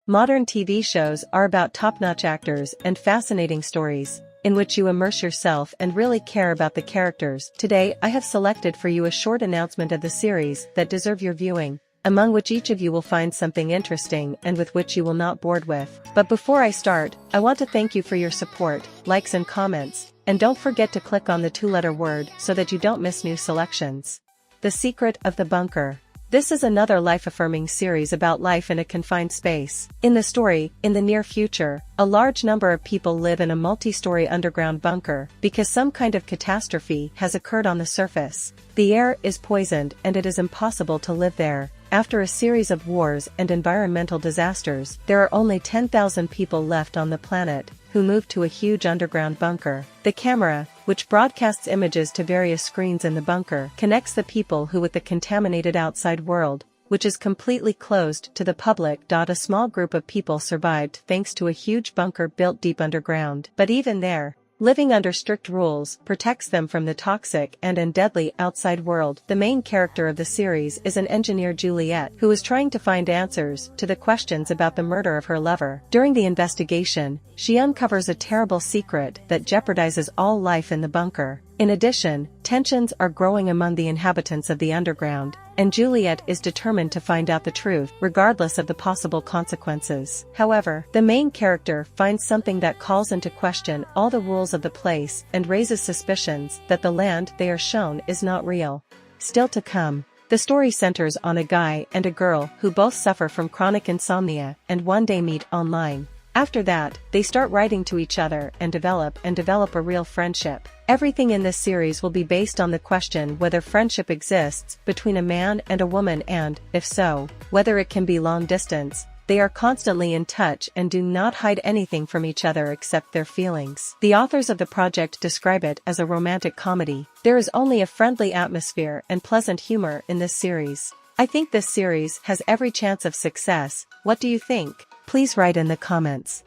Modern TV shows are about top-notch actors and fascinating stories, in which you immerse yourself and really care about the characters. Today I have selected for you a short announcement of the series that deserve your viewing, among which each of you will find something interesting and with which you will not bored with. But before I start, I want to thank you for your support, likes and comments, and don't forget to click on the 2-letter word so that you don't miss new selections. The Secret of the Bunker. This is another life-affirming series about life in a confined space. In the story, in the near future, a large number of people live in a multi-story underground bunker because some kind of catastrophe has occurred on the surface. The air is poisoned and it is impossible to live there. After a series of wars and environmental disasters, there are only 10,000 people left on the planet, who move to a huge underground bunker. The camera, which broadcasts images to various screens in the bunker, connects the people who with the contaminated outside world, which is completely closed to the public. A small group of people survived thanks to a huge bunker built deep underground. But even there, living under strict rules protects them from the toxic and deadly outside world. The main character of the series is an engineer, Juliet, who is trying to find answers to the questions about the murder of her lover. During the investigation, she uncovers a terrible secret that jeopardizes all life in the bunker. In addition, tensions are growing among the inhabitants of the underground, and Juliet is determined to find out the truth, regardless of the possible consequences. However, the main character finds something that calls into question all the rules of the place and raises suspicions that the land they are shown is not real. Still to come. The story centers on a guy and a girl who both suffer from chronic insomnia and one day meet online. After that, they start writing to each other and develop a real friendship. Everything in this series will be based on the question whether friendship exists between a man and a woman and, if so, whether it can be long distance. They are constantly in touch and do not hide anything from each other except their feelings. The authors of the project describe it as a romantic comedy. There is only a friendly atmosphere and pleasant humor in this series. I think this series has every chance of success. What do you think? Please write in the comments.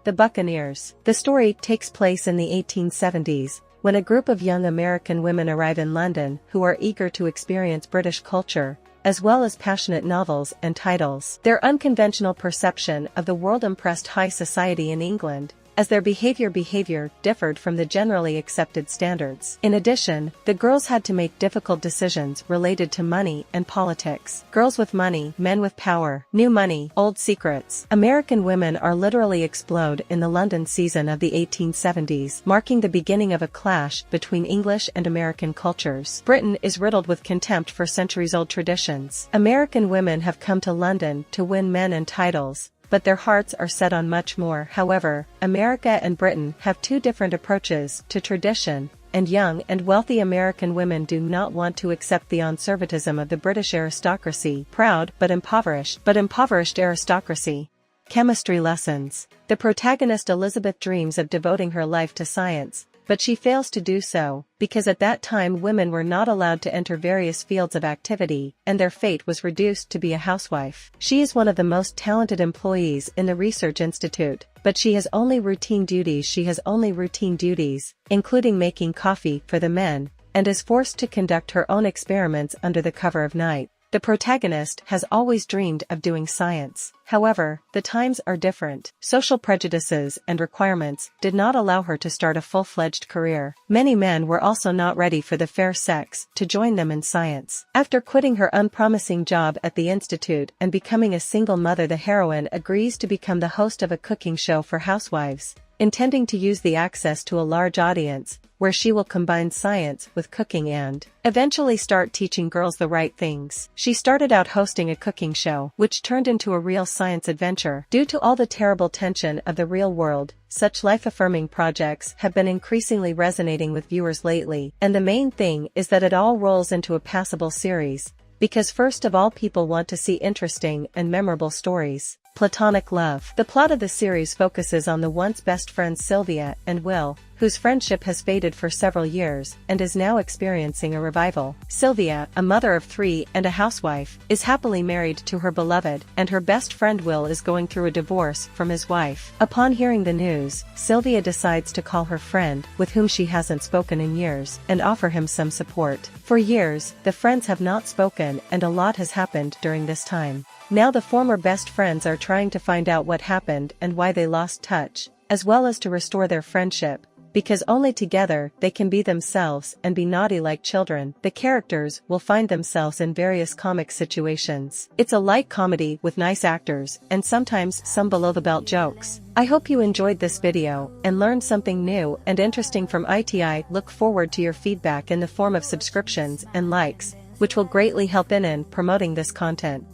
The Buccaneers. The story takes place in the 1870s, when a group of young American women arrive in London who are eager to experience British culture, as well as passionate novels and titles. Their unconventional perception of the world impressed high society in England, as their behavior differed from the generally accepted standards. In addition, the girls had to make difficult decisions related to money and politics. Girls with money, men with power, new money, old secrets. American women are literally explode in the London season of the 1870s, marking the beginning of a clash between English and American cultures. Britain is riddled with contempt for centuries-old traditions. American women have come to London to win men and titles, but their hearts are set on much more. However, America and Britain have two different approaches to tradition, and young and wealthy American women do not want to accept the conservatism of the British aristocracy, proud but impoverished aristocracy. Chemistry lessons. The protagonist Elizabeth dreams of devoting her life to science, but she fails to do so, because at that time women were not allowed to enter various fields of activity, and their fate was reduced to be a housewife. She is one of the most talented employees in the research institute, but she has only routine duties, including making coffee for the men, and is forced to conduct her own experiments under the cover of night. The protagonist has always dreamed of doing science. However, the times are different. Social prejudices and requirements did not allow her to start a full-fledged career. Many men were also not ready for the fair sex to join them in science. After quitting her unpromising job at the institute and becoming a single mother, the heroine agrees to become the host of a cooking show for housewives, intending to use the access to a large audience, where she will combine science with cooking and eventually start teaching girls the right things. She started out hosting a cooking show, which turned into a real science adventure. Due to all the terrible tension of the real world, such life-affirming projects have been increasingly resonating with viewers lately, and the main thing is that it all rolls into a passable series, because first of all people want to see interesting and memorable stories. Platonic love. The plot of the series focuses on the once best friends Sylvia and Will, whose friendship has faded for several years and is now experiencing a revival. Sylvia, a mother of 3 and a housewife, is happily married to her beloved, and her best friend Will is going through a divorce from his wife. Upon hearing the news, Sylvia decides to call her friend, with whom she hasn't spoken in years, and offer him some support. For years, the friends have not spoken and a lot has happened during this time. Now the former best friends are trying to find out what happened and why they lost touch, as well as to restore their friendship, because only together they can be themselves and be naughty like children. The characters will find themselves in various comic situations. It's a light comedy with nice actors and sometimes some below-the-belt jokes. I hope you enjoyed this video and learned something new and interesting from it. Look forward to your feedback in the form of subscriptions and likes, which will greatly help in promoting this content.